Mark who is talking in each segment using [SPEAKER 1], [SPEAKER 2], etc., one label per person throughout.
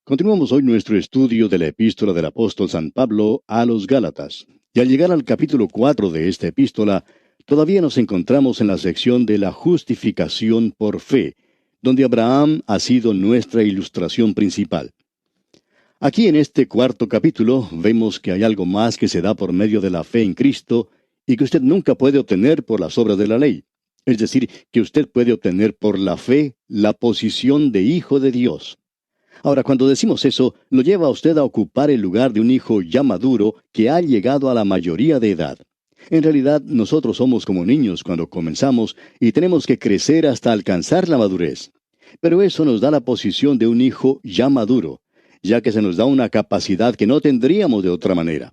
[SPEAKER 1] Continuamos hoy nuestro estudio de la epístola del apóstol San Pablo a los Gálatas. Y al llegar al capítulo 4 de esta epístola, todavía nos encontramos en la sección de la justificación por fe, donde Abraham ha sido nuestra ilustración principal. Aquí en este cuarto capítulo vemos que hay algo más que se da por medio de la fe en Cristo y que usted nunca puede obtener por las obras de la ley. Es decir, que usted puede obtener por la fe la posición de hijo de Dios. Ahora, cuando decimos eso, lo lleva a usted a ocupar el lugar de un hijo ya maduro que ha llegado a la mayoría de edad. En realidad, nosotros somos como niños cuando comenzamos y tenemos que crecer hasta alcanzar la madurez. Pero eso nos da la posición de un hijo ya maduro, ya que se nos da una capacidad que no tendríamos de otra manera.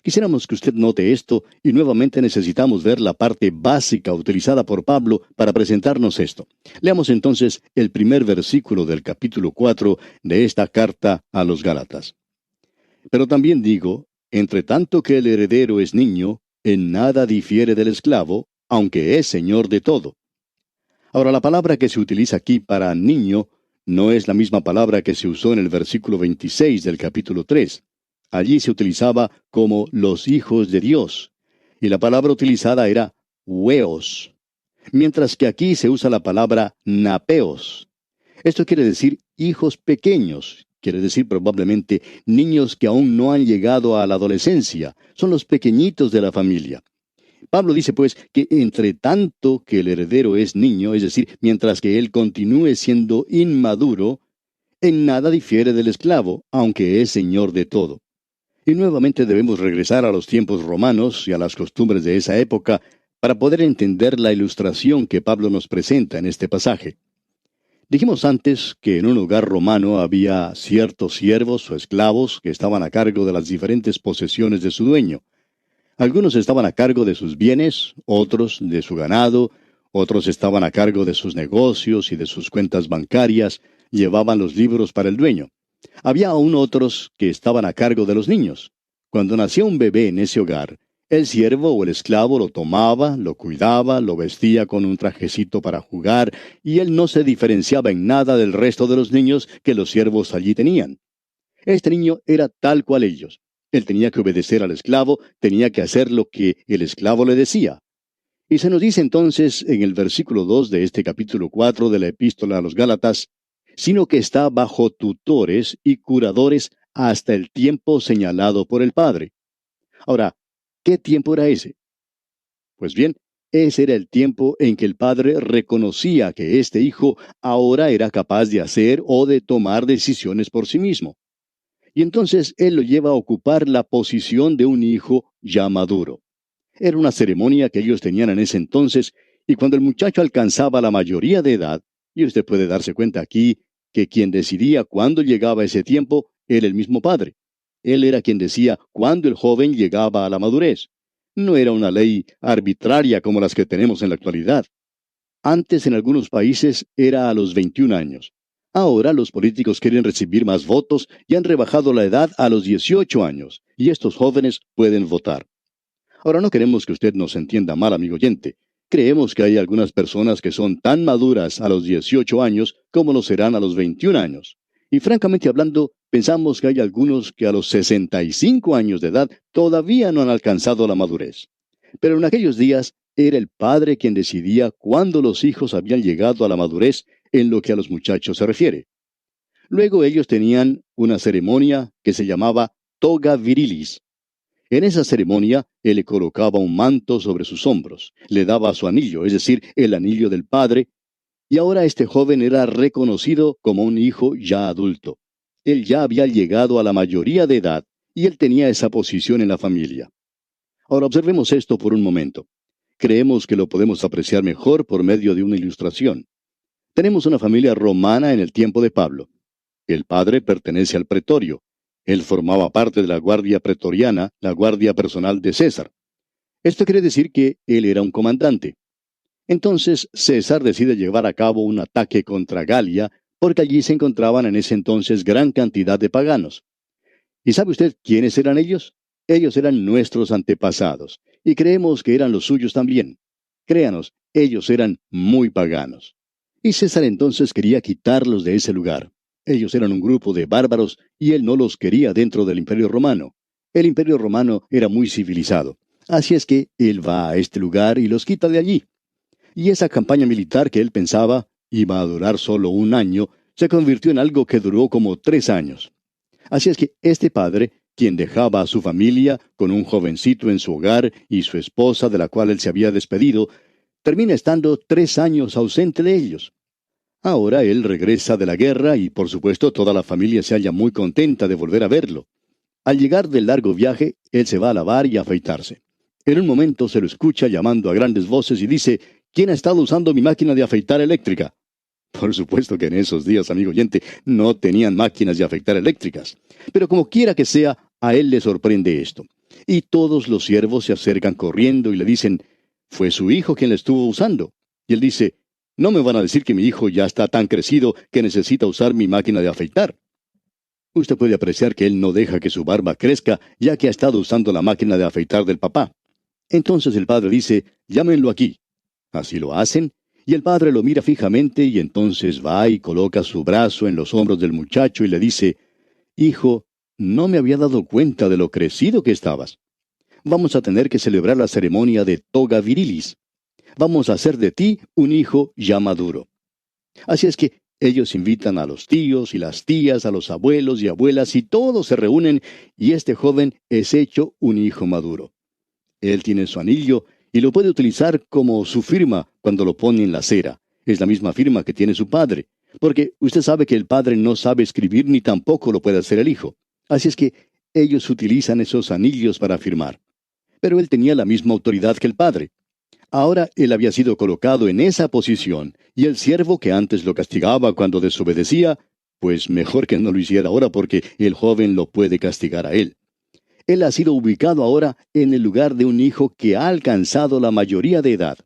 [SPEAKER 1] Quisiéramos que usted note esto y nuevamente necesitamos ver la parte básica utilizada por Pablo para presentarnos esto. Leamos entonces el primer versículo del capítulo 4 de esta carta a los Gálatas. Pero también digo, entre tanto que el heredero es niño, en nada difiere del esclavo, aunque es señor de todo. Ahora, la palabra que se utiliza aquí para niño no es la misma palabra que se usó en el versículo 26 del capítulo 3. Allí se utilizaba como los hijos de Dios, y la palabra utilizada era hueos, mientras que aquí se usa la palabra napeos. Esto quiere decir hijos pequeños, quiere decir probablemente niños que aún no han llegado a la adolescencia, son los pequeñitos de la familia. Pablo dice pues que entre tanto que el heredero es niño, es decir, mientras que él continúe siendo inmaduro, en nada difiere del esclavo, aunque es señor de todo. Y nuevamente debemos regresar a los tiempos romanos y a las costumbres de esa época para poder entender la ilustración que Pablo nos presenta en este pasaje. Dijimos antes que en un hogar romano había ciertos siervos o esclavos que estaban a cargo de las diferentes posesiones de su dueño. Algunos estaban a cargo de sus bienes, otros de su ganado, otros estaban a cargo de sus negocios y de sus cuentas bancarias, llevaban los libros para el dueño. Había aún otros que estaban a cargo de los niños. Cuando nacía un bebé en ese hogar, el siervo o el esclavo lo tomaba, lo cuidaba, lo vestía con un trajecito para jugar, y él no se diferenciaba en nada del resto de los niños que los siervos allí tenían. Este niño era tal cual ellos. Él tenía que obedecer al esclavo, tenía que hacer lo que el esclavo le decía. Y se nos dice entonces en el versículo 2 de este capítulo 4 de la epístola a los Gálatas, sino que está bajo tutores y curadores hasta el tiempo señalado por el Padre. Ahora, ¿qué tiempo era ese? Pues bien, ese era el tiempo en que el Padre reconocía que este hijo ahora era capaz de hacer o de tomar decisiones por sí mismo. Y entonces Él lo lleva a ocupar la posición de un hijo ya maduro. Era una ceremonia que ellos tenían en ese entonces, y cuando el muchacho alcanzaba la mayoría de edad, y usted puede darse cuenta aquí que quien decidía cuándo llegaba ese tiempo era el mismo padre. Él era quien decía cuándo el joven llegaba a la madurez. No era una ley arbitraria como las que tenemos en la actualidad. Antes en algunos países era a los 21 años. Ahora los políticos quieren recibir más votos y han rebajado la edad a los 18 años, y estos jóvenes pueden votar. Ahora no queremos que usted nos entienda mal, amigo oyente. Creemos que hay algunas personas que son tan maduras a los 18 años como lo serán a los 21 años. Y francamente hablando, pensamos que hay algunos que a los 65 años de edad todavía no han alcanzado la madurez. Pero en aquellos días era el padre quien decidía cuándo los hijos habían llegado a la madurez en lo que a los muchachos se refiere. Luego ellos tenían una ceremonia que se llamaba toga virilis. En esa ceremonia, él le colocaba un manto sobre sus hombros, le daba su anillo, es decir, el anillo del padre, y ahora este joven era reconocido como un hijo ya adulto. Él ya había llegado a la mayoría de edad, y él tenía esa posición en la familia. Ahora observemos esto por un momento. Creemos que lo podemos apreciar mejor por medio de una ilustración. Tenemos una familia romana en el tiempo de Pablo. El padre pertenece al pretorio. Él formaba parte de la guardia pretoriana, la guardia personal de César. Esto quiere decir que él era un comandante. Entonces César decide llevar a cabo un ataque contra Galia, porque allí se encontraban en ese entonces gran cantidad de paganos. ¿Y sabe usted quiénes eran ellos? Ellos eran nuestros antepasados, y creemos que eran los suyos también. Créanos, ellos eran muy paganos. Y César entonces quería quitarlos de ese lugar. Ellos eran un grupo de bárbaros y él no los quería dentro del Imperio Romano. El Imperio Romano era muy civilizado. Así es que él va a este lugar y los quita de allí. Y esa campaña militar que él pensaba iba a durar solo un año, se convirtió en algo que duró como 3 años. Así es que este padre, quien dejaba a su familia con un jovencito en su hogar y su esposa de la cual él se había despedido, termina estando 3 años ausente de ellos. Ahora él regresa de la guerra y por supuesto toda la familia se halla muy contenta de volver a verlo. Al llegar del largo viaje, él se va a lavar y a afeitarse. En un momento se lo escucha llamando a grandes voces y dice: ¿Quién ha estado usando mi máquina de afeitar eléctrica? Por supuesto que en esos días, amigo oyente, no tenían máquinas de afeitar eléctricas. Pero como quiera que sea, a él le sorprende esto. Y todos los siervos se acercan corriendo y le dicen: fue su hijo quien la estuvo usando. Y él dice: no me van a decir que mi hijo ya está tan crecido que necesita usar mi máquina de afeitar. Usted puede apreciar que él no deja que su barba crezca, ya que ha estado usando la máquina de afeitar del papá. Entonces el padre dice: llámenlo aquí. Así lo hacen, y el padre lo mira fijamente y entonces va y coloca su brazo en los hombros del muchacho y le dice: hijo, no me había dado cuenta de lo crecido que estabas. Vamos a tener que celebrar la ceremonia de toga virilis. Vamos a hacer de ti un hijo ya maduro. Así es que ellos invitan a los tíos y las tías, a los abuelos y abuelas, y todos se reúnen, y este joven es hecho un hijo maduro. Él tiene su anillo y lo puede utilizar como su firma cuando lo pone en la cera. Es la misma firma que tiene su padre, porque usted sabe que el padre no sabe escribir ni tampoco lo puede hacer el hijo. Así es que ellos utilizan esos anillos para firmar. Pero él tenía la misma autoridad que el padre. Ahora él había sido colocado en esa posición, y el siervo que antes lo castigaba cuando desobedecía, pues mejor que no lo hiciera ahora porque el joven lo puede castigar a él. Él ha sido ubicado ahora en el lugar de un hijo que ha alcanzado la mayoría de edad.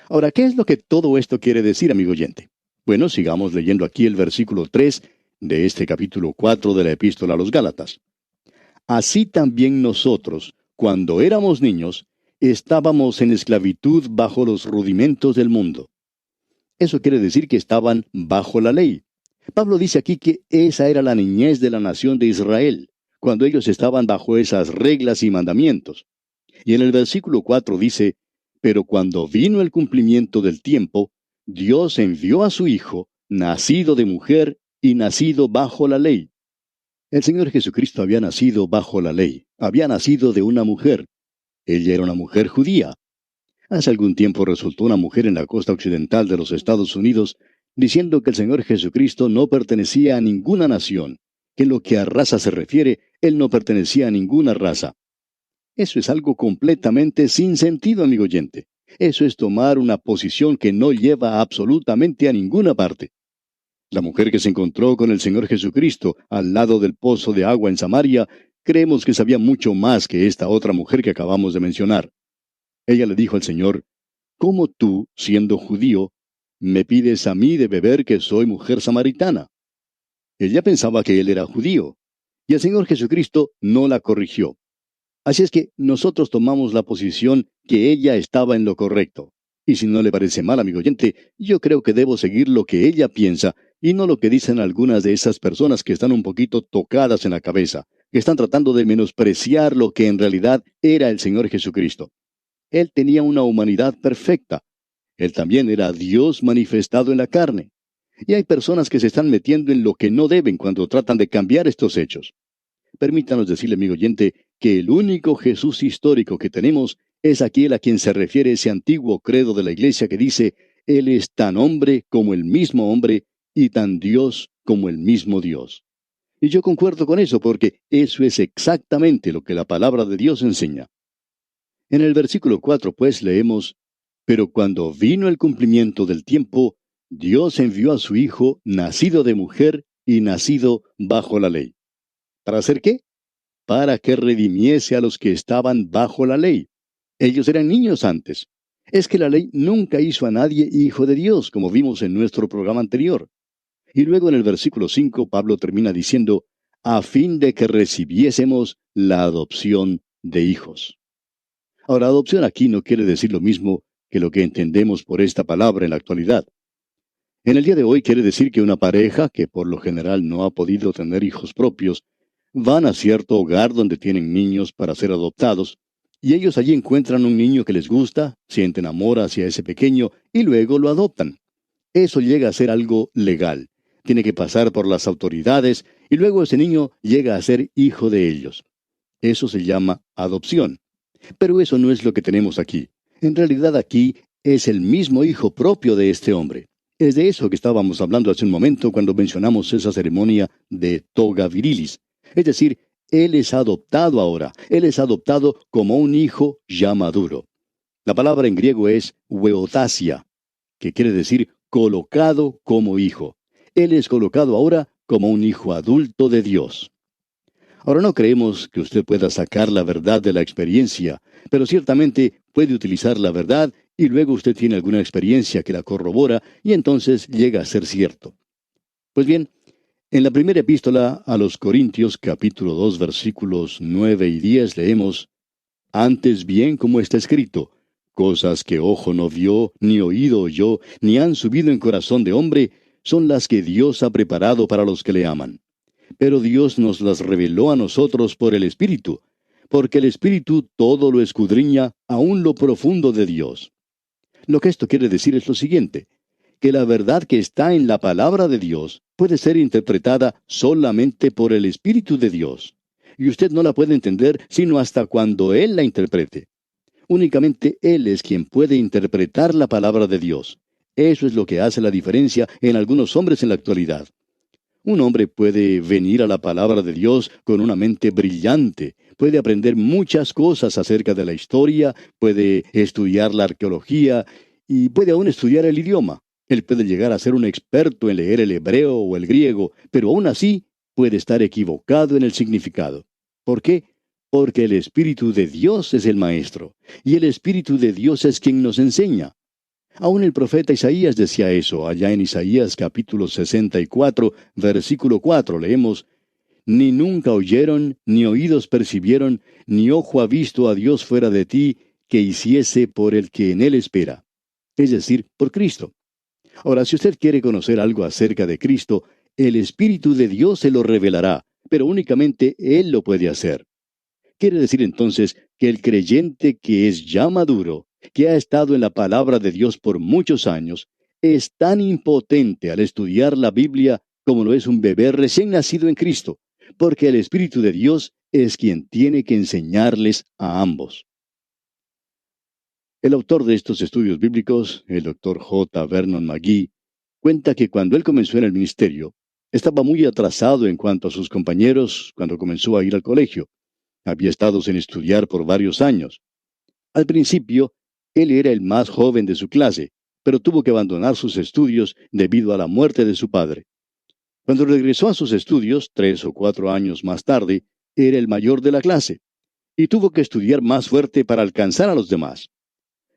[SPEAKER 1] Ahora, ¿qué es lo que todo esto quiere decir, amigo oyente? Bueno, sigamos leyendo aquí el versículo 3 de este capítulo 4 de la Epístola a los Gálatas. Así también nosotros, cuando éramos niños, estábamos en esclavitud bajo los rudimentos del mundo. Eso quiere decir que estaban bajo la ley. Pablo dice aquí que esa era la niñez de la nación de Israel, cuando ellos estaban bajo esas reglas y mandamientos. Y en el versículo 4 dice: pero cuando vino el cumplimiento del tiempo, Dios envió a su Hijo, nacido de mujer y nacido bajo la ley. El Señor Jesucristo había nacido bajo la ley, había nacido de una mujer. Ella era una mujer judía. Hace algún tiempo resultó una mujer en la costa occidental de los Estados Unidos diciendo que el Señor Jesucristo no pertenecía a ninguna nación, que en lo que a raza se refiere, Él no pertenecía a ninguna raza. Eso es algo completamente sin sentido, amigo oyente. Eso es tomar una posición que no lleva absolutamente a ninguna parte. La mujer que se encontró con el Señor Jesucristo al lado del pozo de agua en Samaria, creemos que sabía mucho más que esta otra mujer que acabamos de mencionar. Ella le dijo al Señor: ¿cómo tú, siendo judío, me pides a mí de beber que soy mujer samaritana? Ella pensaba que él era judío, y el Señor Jesucristo no la corrigió. Así es que nosotros tomamos la posición que ella estaba en lo correcto. Y si no le parece mal, amigo oyente, yo creo que debo seguir lo que ella piensa y no lo que dicen algunas de esas personas que están un poquito tocadas en la cabeza, que están tratando de menospreciar lo que en realidad era el Señor Jesucristo. Él tenía una humanidad perfecta. Él también era Dios manifestado en la carne. Y hay personas que se están metiendo en lo que no deben cuando tratan de cambiar estos hechos. Permítanos decirle, amigo oyente, que el único Jesús histórico que tenemos es aquel a quien se refiere ese antiguo credo de la Iglesia que dice: Él es tan hombre como el mismo hombre y tan Dios como el mismo Dios. Y yo concuerdo con eso porque eso es exactamente lo que la palabra de Dios enseña. En el versículo 4, pues, leemos: pero cuando vino el cumplimiento del tiempo, Dios envió a su Hijo, nacido de mujer y nacido bajo la ley. ¿Para hacer qué? Para que redimiese a los que estaban bajo la ley. Ellos eran niños antes. Es que la ley nunca hizo a nadie hijo de Dios, como vimos en nuestro programa anterior. Y luego en el versículo 5, Pablo termina diciendo: a fin de que recibiésemos la adopción de hijos. Ahora, adopción aquí no quiere decir lo mismo que lo que entendemos por esta palabra en la actualidad. En el día de hoy quiere decir que una pareja, que por lo general no ha podido tener hijos propios, van a cierto hogar donde tienen niños para ser adoptados, y ellos allí encuentran un niño que les gusta, sienten amor hacia ese pequeño y luego lo adoptan. Eso llega a ser algo legal. Tiene que pasar por las autoridades y luego ese niño llega a ser hijo de ellos. Eso se llama adopción. Pero eso no es lo que tenemos aquí. En realidad aquí es el mismo hijo propio de este hombre. Es de eso que estábamos hablando hace un momento cuando mencionamos esa ceremonia de toga virilis. Es decir, él es adoptado ahora. Él es adoptado como un hijo ya maduro. La palabra en griego es weodasia, que quiere decir colocado como hijo. Él es colocado ahora como un hijo adulto de Dios. Ahora no creemos que usted pueda sacar la verdad de la experiencia, pero ciertamente puede utilizar la verdad y luego usted tiene alguna experiencia que la corrobora y entonces llega a ser cierto. Pues bien, en la primera epístola a los Corintios capítulo 2 versículos 9 y 10 leemos: Antes bien, como está escrito, cosas que ojo no vio, ni oído oyó, ni han subido en corazón de hombre, son las que Dios ha preparado para los que le aman. Pero Dios nos las reveló a nosotros por el Espíritu, porque el Espíritu todo lo escudriña, aun lo profundo de Dios. Lo que esto quiere decir es lo siguiente, que la verdad que está en la palabra de Dios puede ser interpretada solamente por el Espíritu de Dios. Y usted no la puede entender sino hasta cuando Él la interprete. Únicamente Él es quien puede interpretar la palabra de Dios. Eso es lo que hace la diferencia en algunos hombres en la actualidad. Un hombre puede venir a la palabra de Dios con una mente brillante, puede aprender muchas cosas acerca de la historia, puede estudiar la arqueología y puede aún estudiar el idioma. Él puede llegar a ser un experto en leer el hebreo o el griego, pero aún así puede estar equivocado en el significado. ¿Por qué? Porque el Espíritu de Dios es el Maestro, y el Espíritu de Dios es quien nos enseña. Aún el profeta Isaías decía eso. Allá en Isaías capítulo 64, versículo 4, leemos: Ni nunca oyeron, ni oídos percibieron, ni ojo ha visto a Dios fuera de ti, que hiciese por el que en él espera. Es decir, por Cristo. Ahora, si usted quiere conocer algo acerca de Cristo, el Espíritu de Dios se lo revelará, pero únicamente Él lo puede hacer. Quiere decir entonces que el creyente que es ya maduro, que ha estado en la palabra de Dios por muchos años, es tan impotente al estudiar la Biblia como lo es un bebé recién nacido en Cristo, porque el Espíritu de Dios es quien tiene que enseñarles a ambos. El autor de estos estudios bíblicos, el doctor J. Vernon McGee, cuenta que cuando él comenzó en el ministerio, estaba muy atrasado en cuanto a sus compañeros cuando comenzó a ir al colegio. Había estado sin estudiar por varios años. Al principio, él era el más joven de su clase, pero tuvo que abandonar sus estudios debido a la muerte de su padre. Cuando regresó a sus estudios, 3 o 4 años más tarde, era el mayor de la clase, y tuvo que estudiar más fuerte para alcanzar a los demás.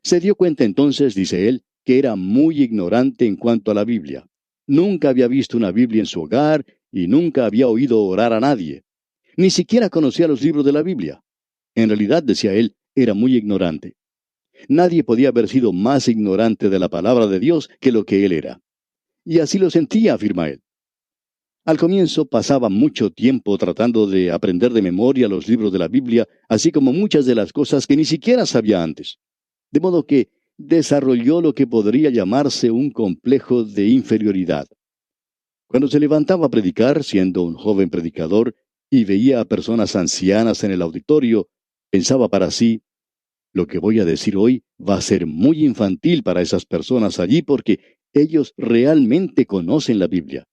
[SPEAKER 1] Se dio cuenta entonces, dice él, que era muy ignorante en cuanto a la Biblia. Nunca había visto una Biblia en su hogar y nunca había oído orar a nadie. Ni siquiera conocía los libros de la Biblia. En realidad, decía él, era muy ignorante. Nadie podía haber sido más ignorante de la palabra de Dios que lo que él era. Y así lo sentía, afirma él. Al comienzo pasaba mucho tiempo tratando de aprender de memoria los libros de la Biblia, así como muchas de las cosas que ni siquiera sabía antes. De modo que desarrolló lo que podría llamarse un complejo de inferioridad. Cuando se levantaba a predicar, siendo un joven predicador, y veía a personas ancianas en el auditorio, pensaba para sí: lo que voy a decir hoy va a ser muy infantil para esas personas allí porque ellos realmente conocen la Biblia.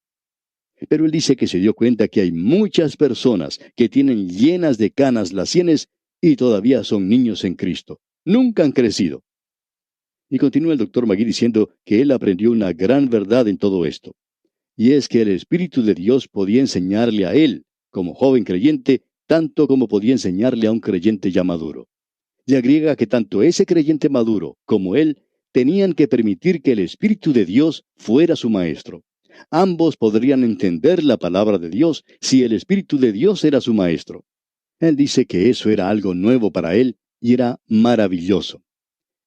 [SPEAKER 1] Pero él dice que se dio cuenta que hay muchas personas que tienen llenas de canas las sienes y todavía son niños en Cristo. Nunca han crecido. Y continúa el doctor Magui diciendo que él aprendió una gran verdad en todo esto. Y es que el Espíritu de Dios podía enseñarle a él, como joven creyente, tanto como podía enseñarle a un creyente ya maduro. Y agrega que tanto ese creyente maduro como él tenían que permitir que el Espíritu de Dios fuera su maestro. Ambos podrían entender la palabra de Dios si el Espíritu de Dios era su maestro. Él dice que eso era algo nuevo para él y era maravilloso.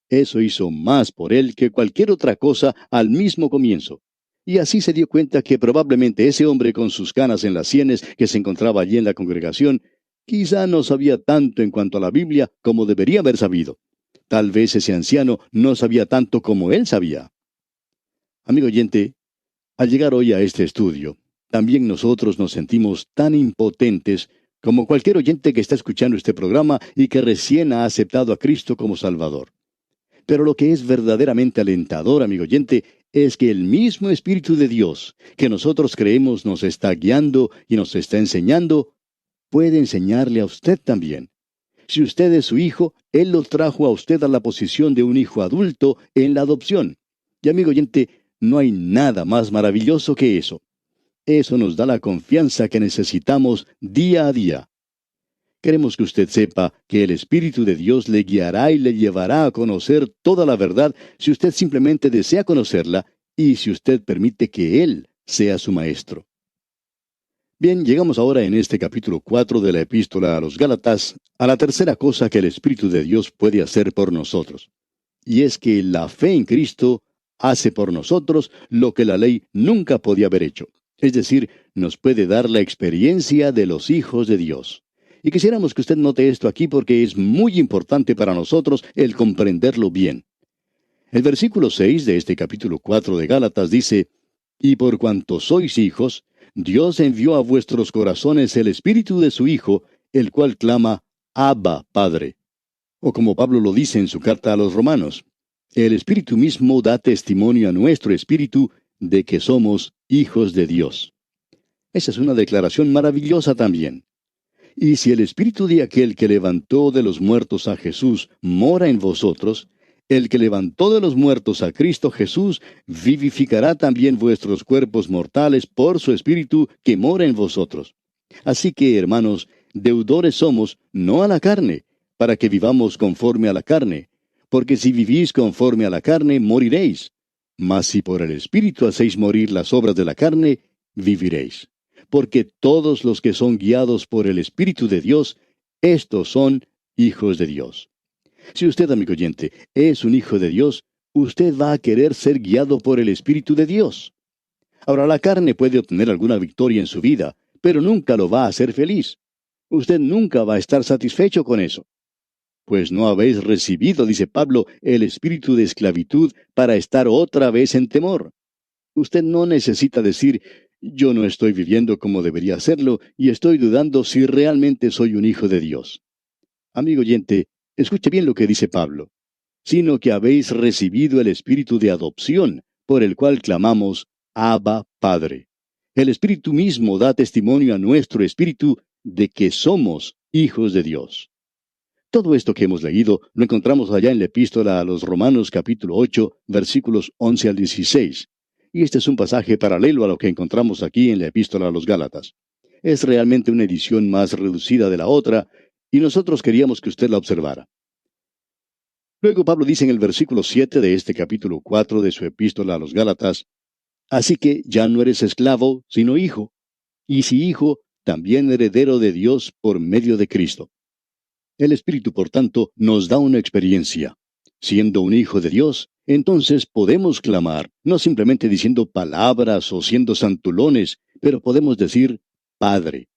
[SPEAKER 1] Eso hizo más por él que cualquier otra cosa al mismo comienzo. Y así se dio cuenta que probablemente ese hombre con sus canas en las sienes que se encontraba allí en la congregación, quizá no sabía tanto en cuanto a la Biblia como debería haber sabido. Tal vez ese anciano no sabía tanto como él sabía. Amigo oyente, al llegar hoy a este estudio, también nosotros nos sentimos tan impotentes como cualquier oyente que está escuchando este programa y que recién ha aceptado a Cristo como Salvador. Pero lo que es verdaderamente alentador, amigo oyente, es que el mismo Espíritu de Dios, que nosotros creemos nos está guiando y nos está enseñando, puede enseñarle a usted también. Si usted es su hijo, Él lo trajo a usted a la posición de un hijo adulto en la adopción. Y amigo oyente, no hay nada más maravilloso que eso. Eso nos da la confianza que necesitamos día a día. Queremos que usted sepa que el Espíritu de Dios le guiará y le llevará a conocer toda la verdad si usted simplemente desea conocerla y si usted permite que Él sea su maestro. Bien, llegamos ahora en este capítulo 4 de la Epístola a los Gálatas a la tercera cosa que el Espíritu de Dios puede hacer por nosotros. Y es que la fe en Cristo hace por nosotros lo que la ley nunca podía haber hecho. Es decir, nos puede dar la experiencia de los hijos de Dios. Y quisiéramos que usted note esto aquí porque es muy importante para nosotros el comprenderlo bien. El versículo 6 de este capítulo 4 de Gálatas dice, «Y por cuanto sois hijos, Dios envió a vuestros corazones el Espíritu de su Hijo, el cual clama, Abba, Padre». O como Pablo lo dice en su carta a los Romanos, «El Espíritu mismo da testimonio a nuestro espíritu de que somos hijos de Dios». Esa es una declaración maravillosa también. Y si el Espíritu de aquel que levantó de los muertos a Jesús mora en vosotros, el que levantó de los muertos a Cristo Jesús vivificará también vuestros cuerpos mortales por su Espíritu que mora en vosotros. Así que, hermanos, deudores somos, no a la carne, para que vivamos conforme a la carne, porque si vivís conforme a la carne, moriréis. Mas si por el Espíritu hacéis morir las obras de la carne, viviréis. Porque todos los que son guiados por el Espíritu de Dios, estos son hijos de Dios. Si usted, amigo oyente, es un hijo de Dios, usted va a querer ser guiado por el Espíritu de Dios. Ahora, la carne puede obtener alguna victoria en su vida, pero nunca lo va a hacer feliz. Usted nunca va a estar satisfecho con eso. Pues no habéis recibido, dice Pablo, el espíritu de esclavitud para estar otra vez en temor. Usted no necesita decir, yo no estoy viviendo como debería hacerlo y estoy dudando si realmente soy un hijo de Dios. Amigo oyente, escuche bien lo que dice Pablo. Sino que habéis recibido el espíritu de adopción, por el cual clamamos, Abba, Padre. El Espíritu mismo da testimonio a nuestro espíritu de que somos hijos de Dios. Todo esto que hemos leído lo encontramos allá en la Epístola a los Romanos capítulo 8, versículos 11 al 16. Y este es un pasaje paralelo a lo que encontramos aquí en la Epístola a los Gálatas. Es realmente una edición más reducida de la otra, y nosotros queríamos que usted la observara. Luego Pablo dice en el versículo 7 de este capítulo 4 de su Epístola a los Gálatas, «Así que ya no eres esclavo, sino hijo, y si hijo, también heredero de Dios por medio de Cristo». El Espíritu, por tanto, nos da una experiencia. Siendo un hijo de Dios, entonces podemos clamar, no simplemente diciendo palabras o siendo santulones, pero podemos decir, Padre.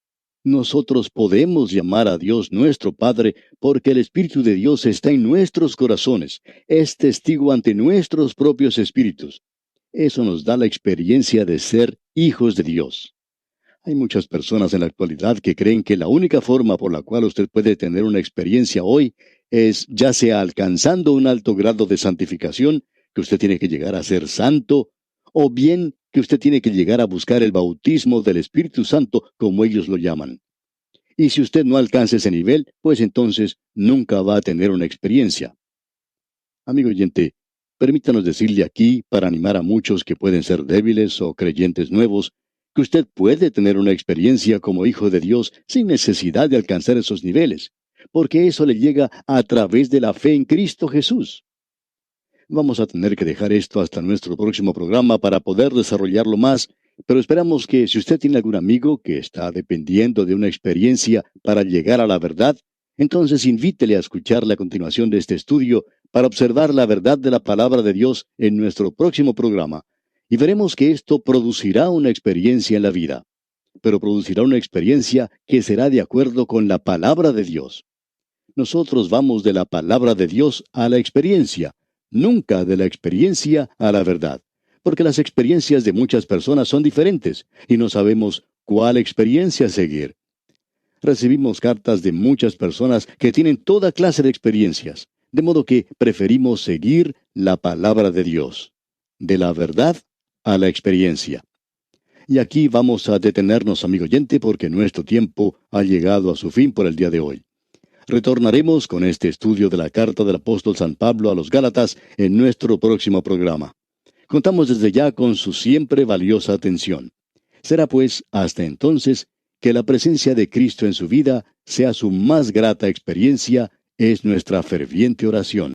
[SPEAKER 1] Nosotros podemos llamar a Dios nuestro Padre porque el Espíritu de Dios está en nuestros corazones, es testigo ante nuestros propios espíritus. Eso nos da la experiencia de ser hijos de Dios. Hay muchas personas en la actualidad que creen que la única forma por la cual usted puede tener una experiencia hoy es ya sea alcanzando un alto grado de santificación, que usted tiene que llegar a ser santo, o bien que usted tiene que llegar a buscar el bautismo del Espíritu Santo, como ellos lo llaman. Y si usted no alcanza ese nivel, pues entonces nunca va a tener una experiencia. Amigo oyente, permítanos decirle aquí, para animar a muchos que pueden ser débiles o creyentes nuevos, que usted puede tener una experiencia como hijo de Dios sin necesidad de alcanzar esos niveles, porque eso le llega a través de la fe en Cristo Jesús. Vamos a tener que dejar esto hasta nuestro próximo programa para poder desarrollarlo más, pero esperamos que si usted tiene algún amigo que está dependiendo de una experiencia para llegar a la verdad, entonces invítele a escuchar la continuación de este estudio para observar la verdad de la palabra de Dios en nuestro próximo programa. y veremos que esto producirá una experiencia en la vida, pero producirá una experiencia que será de acuerdo con la palabra de Dios. Nosotros vamos de la palabra de Dios a la experiencia, nunca de la experiencia a la verdad, porque las experiencias de muchas personas son diferentes y no sabemos cuál experiencia seguir. Recibimos cartas de muchas personas que tienen toda clase de experiencias, de modo que preferimos seguir la palabra de Dios, de la verdad a la experiencia. Y aquí vamos a detenernos, amigo oyente, porque nuestro tiempo ha llegado a su fin por el día de hoy. Retornaremos con este estudio de la carta del apóstol San Pablo a los Gálatas en nuestro próximo programa. Contamos desde ya con su siempre valiosa atención. Será pues hasta entonces que la presencia de Cristo en su vida sea su más grata experiencia, es nuestra ferviente oración.